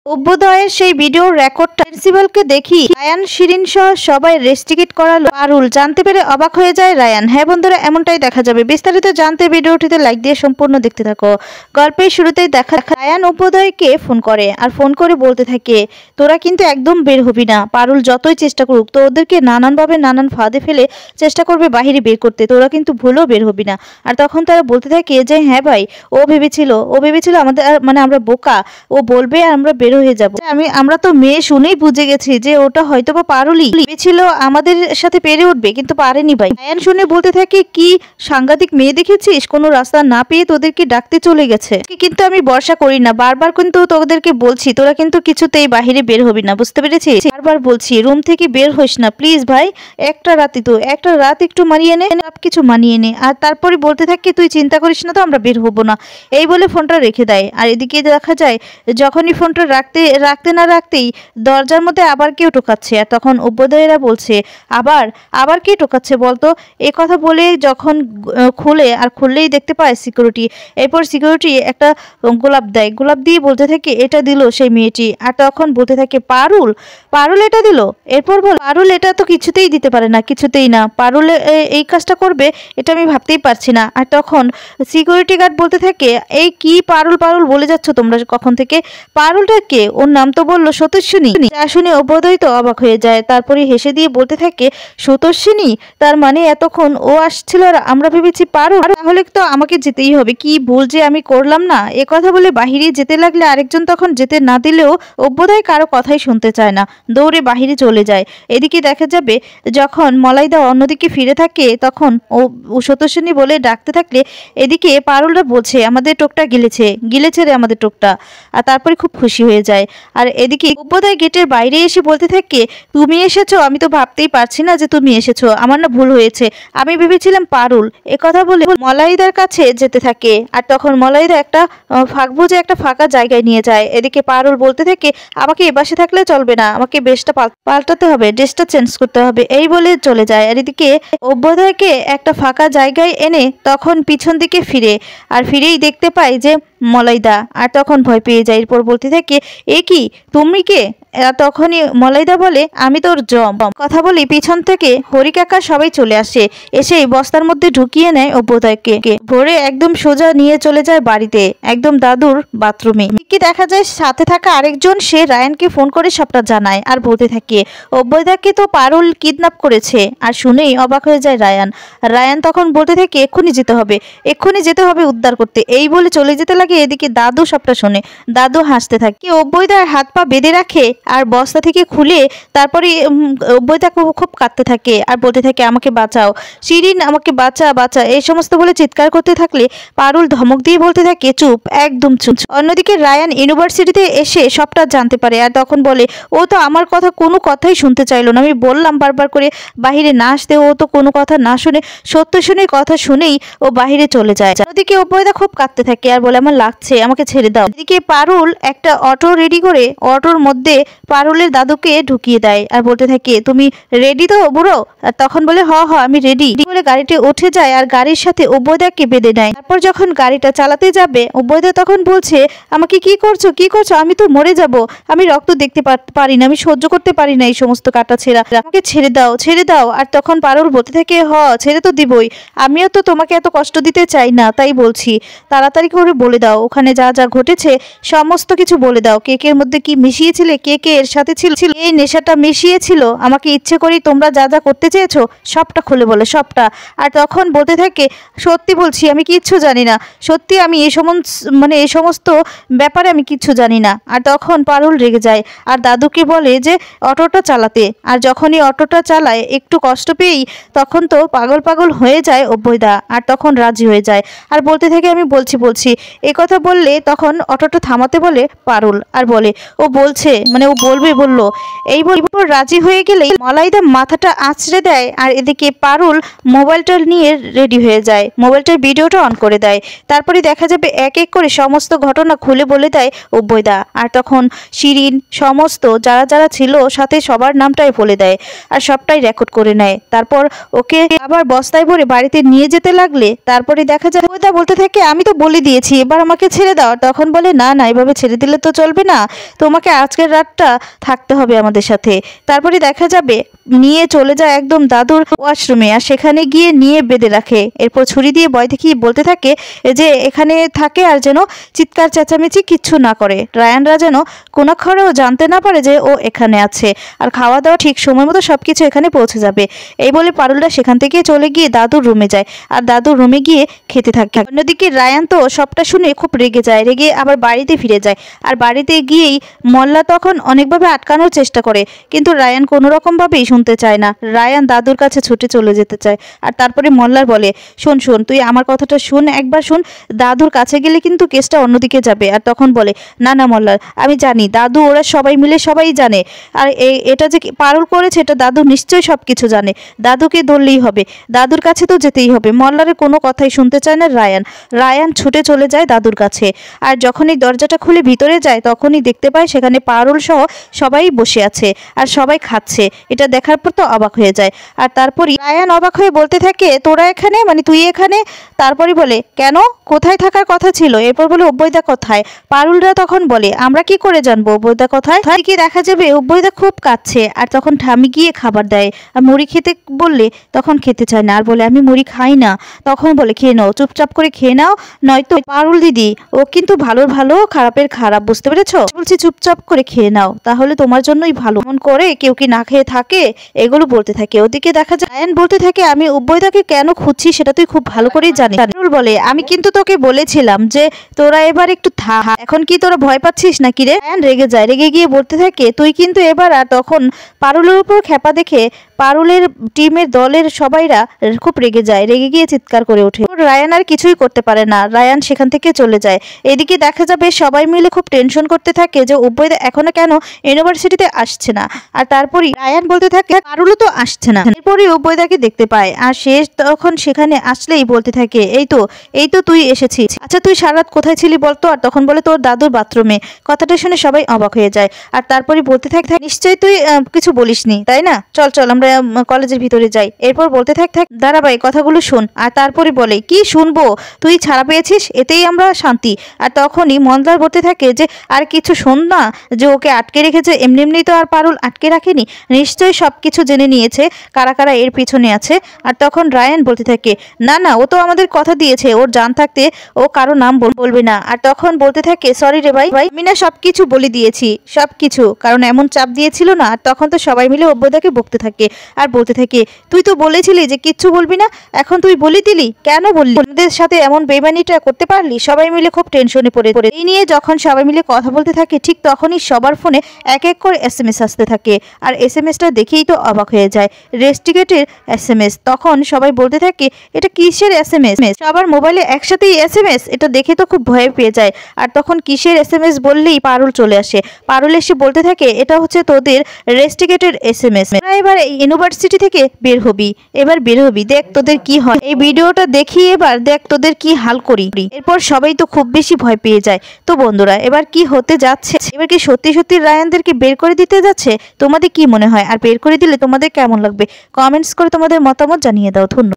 অভ্যুদয়ের সেই ভিডিও রেকর্ডটা প্রিন্সিপালকে দেখি রায়ান শিরিন সহ সবাই রেস্ট্রিকেট করালো পারুল জানতে পেরে অবাক হয়ে যায় রায়ান। হ্যাঁ বন্ধুরা, এমনটাই দেখা যাবে। বিস্তারিত জানতে ভিডিওটিতে লাইক দিয়ে সম্পূর্ণ দেখতে থাকো। গল্পের শুরুতেই দেখা রায়ান অভ্যুদয়কে ফোন করে আর ফোন করে বলতে থাকে, তোরা কিন্তু একদম বের হবি না। পারুল যতই চেষ্টা করুক তো ওদেরকে নানানভাবে নানান ফাঁদে ফেলে চেষ্টা করবে বাহিরে বের করতে, তোরা কিন্তু ভুলেও বের হবি না। আর তখন তারা বলতে থাকে যে হ্যাঁ ভাই, ও ভেবেছিল আমাদের মানে আমরা বোকা, ও বলবে আর আমরা বের হয়ে যাব। আমরা তো মেয়ে শুনেই বুঝে গেছি যে ওটা হয়তো বা পারুলই ভেবেছিল আমাদের সাথে পেরে উঠবে, কিন্তু পারেনি ভাই। রায়ান শুনে বলতে থাকে, কি সাংঘাতিক মেয়ে দেখেছিস, কোনো রাস্তা না পেয়ে তোদেরকে ডাকতে চলে গেছে। কিন্তু আমি ভরসা করি না, বারবার কিন্তু তোদেরকে বলছি তোরা কিন্তু কিছুতেই বাহিরে বের হবি না, বুঝতে পেরেছিস? বারবার বলছি রুম থেকে বের হইস না প্লিজ ভাই, একটা রাত একটু মানিয়ে নে, সব কিছু মানিয়ে নে। আর তারপরে বলতে থাকে, তুই চিন্তা করিস না তো, আমরা বের হবো না। এই বলে ফোনটা রেখে দেয়। আর এদিকে দেখা যায় যখনই ফোনটা রাখতে না রাখতেই দরজার মধ্যে আবার কেউ টোকাচ্ছে। আর তখন অভ্যুদয়েরা বলছে, আবার কে টোকাচ্ছে বলতো? এ কথা বলে যখন খুললেই দেখতে পায় সিকিউরিটি। এরপর সিকিউরিটি একটা গোলাপ দেয়, গোলাপ দিয়ে বলতে থাকে এটা দিল সেই মেয়েটি। আর তখন বলতে থাকে, পারুল এটা দিল? এরপর বল, পারুল এটা তো কিছুতেই দিতে পারে না, কিছুতেই না। পারুল এই কাজটা করবে এটা আমি ভাবতেই পারছি না। আর তখন সিকিউরিটি গার্ড বলতে থাকে, এই কি পারুল বলে যাচ্ছ তোমরা কখন থেকে? পারুলটা কে? ওর নাম তো বললো সতস্বিনী। যা শুনে অভ্যুদয় তো অবাক হয়ে যায়। তারপরে হেসে দিয়ে বলতে থাকে, সতস্বিনী? তার মানে এতক্ষণ ও আসছিল আর আমরা ভেবেছি পারুল, তাহলে তো আমাকে যেতেই হবে। কি ভুল যে আমি করলাম না। এ কথা বলে বাহিরে যেতে লাগলে আরেকজন তখন যেতে না দিলেও অভ্যুদয় কারো কথাই শুনতে চায় না, দৌড়ে বাহিরে চলে যায়। এদিকে দেখা যাবে যখন মলাইদা অন্যদিকে ফিরে থাকে তখন ও সতস্বিনী বলে ডাকতে থাকলে এদিকে পারুলরা বলছে, আমাদের টোকটা গিলেছে রে আমাদের টোকটা। আর তারপরে খুব খুশি হয়ে যায়। আর এদিকে অভ্যুদয় গেটের বাইরে এসে বলতে থাকে, তুমি এসেছো? আমি তো ভাবতেই পারছি না যে তুমি এসেছো, আমার না ভুল হয়েছে, আমি ভেবেছিলাম পারুল। একথা বলে মলাইদার কাছে যেতে থাকে। আর তখন মলাইদা একটা বুঝে একটা ফাঁকা জায়গায় নিয়ে যায়। এদিকে পারুল বলতে থাকে, আমাকে এ বাসে থাকলে চলবে না, আমাকে বেশটা পাল্টাতে হবে, ড্রেসটা চেঞ্জ করতে হবে। এই বলে চলে যায়। আর এদিকে অভ্যুদয়কে একটা ফাঁকা জায়গায় এনে তখন পিছন দিকে ফিরেই দেখতে পায় যে মলাইদা। আর তখন ভয় পেয়ে যায়। এরপর বলতে থাকে, এ কি, তুমি কে? তখনই মলাইদা বলে, আমি তোর জম। কথা বলি পিছন থেকে হরি কাকা সবাই চলে আসে, এসেই বস্তার মধ্যে ঢুকিয়ে নেয় অভ্যুদয়কে। ভোরে একদম সোজা নিয়ে চলে যায় বাড়িতে, একদম দাদুর বাথরুমে। কি দেখা যায় সাথে থাকা আরেকজন, সে রায়ানকে ফোন করে সবটা জানায় আর বলতে থাকে, অভ্যুদয়কে তো পারুল কিডন্যাপ করেছে। আর শুনেই অবাক হয়ে যায় রায়ান তখন বলতে থাকে, এক্ষুনি যেতে হবে উদ্ধার করতে। এই বলে চলে যেতে লাগে। এদিকে দাদু সবটা শোনে, দাদু হাসতে থাকে। অভ্যুদয়ের হাত পা বেঁধে রাখে আর বস্তা থেকে খুলে তারপরে অভ্যুদয় খুব কাঁদতে থাকে আর বলতে থাকে, আমাকে বাঁচাও শিরিন, আমাকে বাঁচা। এই সমস্ত বলে চিৎকার করতে থাকলে পারুল ধমক দিয়ে বলতে থাকে, চুপ, একদম চুপ। অন্যদিকে রায়ান ইউনিভার্সিটিতে এসে সবটা জানতে পারে। আর তখন বলে, ও তো আমার কোনো কথাই শুনতে চাইলো না, আমি বললাম বারবার করে বাহিরে না আসতে, ও তো কোনো কথা না শুনে সত্যি কথা শুনেই ও বাহিরে চলে যায়। ওদিকে অভ্যুদয় খুব কাঁদতে থাকে আর বলে, আমার লাগছে, আমাকে ছেড়ে দাও। এদিকে পারুল একটা অটো রেডি করে অটোর মধ্যে পারুলের দাদুকে ঢুকিয়ে দেয় আর বলতে থাকে, তুমি রেডি তো বুড়ো? আর তখন বলে, হ আমি রেডি বলে গাড়িতে উঠে যায় আর গাড়ির সাথে অভ্যুদয়কে বেঁধে নেয়। তারপর যখন গাড়িটা চালাতে যাবে অভ্যুদয় তখন বলছে, আমাকে কি করছো, আমি তো মরে যাব, আমি রক্ত দেখতে পারি না, আমি সহ্য করতে পারি না এই সমস্ত কাটা ছেঁড়া, আমাকে ছেড়ে দাও। আর তখন পারুল বলতে থাকে, ছেড়ে তো দিবই, আমিও তো তোমাকে এত কষ্ট দিতে চাই না, তাই বলছি তাড়াতাড়ি করে বলে দাও, ওখানে যা যা ঘটেছে সমস্ত কিছু বলে দাও। কেকের মধ্যে কি মিশিয়েছিলে, কে এর সাথে ছিল, এই নেশাটা মিশিয়েছিল, আমাকে ইচ্ছে করি তোমরা যা যা করতে চেয়েছো সবটা খুলে বলে, সবটা। আর তখন বলতে থাকে, সত্যি বলছি আমি কিচ্ছু জানি না, সত্যি আমি এই সমস্ত ব্যাপারে আমি কিচ্ছু জানি না। আর তখন পারুল রেগে যায় আর দাদুকে বলে যে অটোটা চালাতে। আর যখনই অটোটা চালায় একটু কষ্ট পেয়েই তখন তো পাগল হয়ে যায় অভ্যুদয়। আর তখন রাজি হয়ে যায় আর বলতে থাকে, আমি বলছি। এই কথা বললে তখন অটোটা থামাতে বলে পারুল আর বলে, ও বললো। এই বলবো রাজি হয়ে গেলেই মলাইদা মাথাটা আঁচড়ে দেয়। আর এদিকে পারুল মোবাইলটা নিয়ে রেডি হয়ে যায়, মোবাইলটার ভিডিওটা অন করে দেয়। তারপরে দেখা যাবে এক এক করে সমস্ত ঘটনা খুলে বলে দেয় অভ্যুদয়। আর তখন শিরিন সমস্ত যারা ছিল সাথে সবার নামটাই বলে দেয় আর সবটাই রেকর্ড করে নেয়। তারপর ওকে আবার বস্তায় ভরে বাড়িতে নিয়ে যেতে লাগলে তারপরে দেখা যায় অভ্যুদয় বলতে থাকে, আমি তো বলে দিয়েছি, এবার আমাকে ছেড়ে দাও। তখন বলে, না এভাবে ছেড়ে দিলে তো চলবে বলবে না, তোমাকে আজকের রাতটা থাকতে হবে আমাদের সাথে। তারপরে দেখা যাবে নিয়ে চলে যায় একদম দাদুর ওয়াশরুমে, আর সেখানে গিয়ে নিয়ে বেঁধে রাখে। এরপর ছুরি দিয়ে ভয় দেখিয়ে বলতে থাকে যে এখানে থাকে আর যেন চিৎকার চেঁচামেচি কিচ্ছু না করে, রায়ানরা যেন কোনাক্ষরেও জানতে না পারে যে ও এখানে আছে, আর খাওয়া দাওয়া ঠিক সময় মতো সব কিছু এখানে পৌঁছে যাবে। এই বলে পারুলটা সেখান থেকে চলে গিয়ে দাদুর রুমে যায়, আর দাদুর রুমে গিয়ে খেতে থাকে। অন্যদিকে রায়ান তো সবটা শুনে খুব রেগে যায়, রেগে আবার বাড়িতে ফিরে যায়। আর বাড়িতে গিয়েই মল্লা তখন অনেকভাবে আটকানোর চেষ্টা করে, কিন্তু রায়ান কোনো রকমভাবেই শুনতে চায় না। রায়ান দাদুর কাছে ছুটে চলে যেতে চায়, আর তারপরে মল্লার বলে, শোন শোন, তুই আমার কথাটা শুন, একবার শুন, দাদুর কাছে গেলে কিন্তু কেসটা অন্যদিকে যাবে। আর তখন বলে, না না মল্লার, আমি জানি দাদু ওরা সবাই মিলে সবাই জানে, আর এটা যে পারুল করেছে এটা দাদু নিশ্চয়ই সব কিছু জানে, দাদুকে ধরলেই হবে, দাদুর কাছে তো যেতেই হবে। মল্লারের কোনো কথাই শুনতে চায় না রায়ান। রায়ান ছুটে চলে যায় দাদুর কাছে, আর যখনই দরজাটা খুলে ভিতরে যায় তখনই দেখতে পায় সেখানে পারুল সহ সবাই বসে আছে আর সবাই খাচ্ছে। এটা দেখার পর তো অবাক হয়ে যায়, আর তারপরই রায়ান অবাক হয়ে বলতে থাকে, তোরা এখানে, মানে তুই এখানে? তারপরে বলে, কেন, কোথায় থাকার কথা ছিল? এরপর বলে, অব্বইদা কোথায়? পারুলরা তখন বলে, আমরা কি করে জানবো অব্বইদা কোথায়? কি দেখা যাবে অব্বইদা খুব কাঁদছে, আর তখন ঠামি গিয়ে খাবার দেয়। আর মুড়ি খেতে বললে তখন খেতে চায় না, আর বলে, আমি মুড়ি খাই না। তখন বলে, খেয়ে নাও, চুপচাপ করে খেয়ে নাও, নয়তো পারুল দিদি ও কিন্তু ভালোর ভালো খারাপের খারাপ, বুঝতে পেরেছো? বলছি চুপচাপ করে খেয়ে নাও, তাহলে তোমার জন্যই ভালো। মন করে কেউ কি না খেয়ে থাকে? এগুলো বলতে থাকে। ওদিকে দেখা যায় রায়ান বলতে থাকে, আমি অব্বইদাকে কেন খুঁজছি সেটা তুই খুব ভালো করেই জানিস। পারুল বলে, আমি কিন্তু তোকে বলেছিলাম যে তোরা এবার একটু থাক, এখন কি তোরা ভয় পাচ্ছিস নাকি রে? রায়ান রেগে যায়, রেগে গিয়ে বলতে থাকে, তুই কিন্তু এবার। আর তখন পারুলের উপর খেপা দেখে পারুলের টিমের দলের সবাইরা খুব রেগে যায়, রেগে গিয়ে চিৎকার করে ওঠে। রায়ান আর কিছুই করতে পারে না, রায়ান সেখান থেকে চলে যায়। এদিকে দেখা যাবে সবাই মিলে খুব টেনশন করতে থাকে যে অব্বইদা এখনো কেন ইউনিভার্সিটিতে আসছে না। আর তারপরই রায়ান বলতে থাকে, পারুলও তো আসছে না। এরপরই অব্বইদাকে দেখতে পায়, আর সে তখন সেখানে আসলেই বলতে থাকে, এই তো তুই এসেছিস, আচ্ছা তুই সারা রাত কোথায় ছিলি বলতো? আর তখন বলে, তোর দাদুর বাথরুমে। কথাটা শুনে সবাই অবাক হয়ে যায়, আর তারপরে বলতে থাকে, নিশ্চয়ই তুই কিছু বলিসনি তাই না, চল চল আমরা কলেজের ভিতরে যাই। এরপর বলতে থাক, দাঁড়া ভাই, কথাগুলো শোন। আর তারপরে বলে, কি শুনবো, তুই ছাড়া পেয়েছিস এতেই আমরা শান্তি। আর তখনই মন্দার বলতে থাকে যে, আর কিছু শোন না, যে ওকে আটকে রেখেছে, এমনি এমনি তো আর পারুল আটকে রাখেনি, নিশ্চয়ই সব কিছু জেনে নিয়েছে কারা কারা এর পিছনে আছে। আর তখন রায়ান বলতে থাকে, না না, ও তো আমাদের কথা দিয়েছে ওর জান থাকতে ও কারো নাম বলবে না। আর তখন বলতে থাকে, সরি রে ভাই, আমি না সবকিছু বলে দিয়েছি, সবকিছু, কারণ এমন চাপ দিয়েছিল না। আর তখন তো সবাই মিলে অব্বইদাকে বকতে থাকে, আর বলতে থাকে, তুই তো বলেছিলি যে কিচ্ছু বলবি না, এখন তুই বলে দিলি, কেন বললি? আমাদের সাথে এমন বেইমানিটা করতে পারলি? সবাই মিলে খুব টেনশনে পড়ে। এই নিয়ে যখন সবাই মিলে কথা বলতে থাকে, ঠিক তখনই সবার ফোনে এক এক করে SMS আসতে থাকে, আর SMS-টা দেখেই তো অবাক হয়ে যায়, রেস্টিকেটের SMS। তখন সবাই বলতে থাকে, এটা কিসের SMS? সবার মোবাইলে একসাথেই SMS, এটা দেখে তো খুব ভয় পেয়ে যায়। আর তখন কিসের SMS বললেই পারুল চলে আসে। পারুল এসে বলতে থাকে, এটা হচ্ছে তোদের রেস্টিকেটের SMS, এবার এই ইউনিভার্সিটি থেকে বের হবি, এবার বের হবি, দেখ তোদের কি হয়। এই ভিডিওটা দেখি, এবার দেখ তোদের কি হাল করি। এরপর সবাই তো খুব বেশি ভয় পেয়ে যায়। তো বন্ধুরা, এবার কি হতে যাচ্ছে? এবার কি সত্যি সত্যি রায়ানদেরকে বের করে দিতে যাচ্ছে? তোমাদের কি মনে হয়? আর বের করে দিলে তোমাদের কেমন লাগবে? কমেন্টস করে তোমাদের মতামত জানিয়ে দাও। ধন্যবাদ।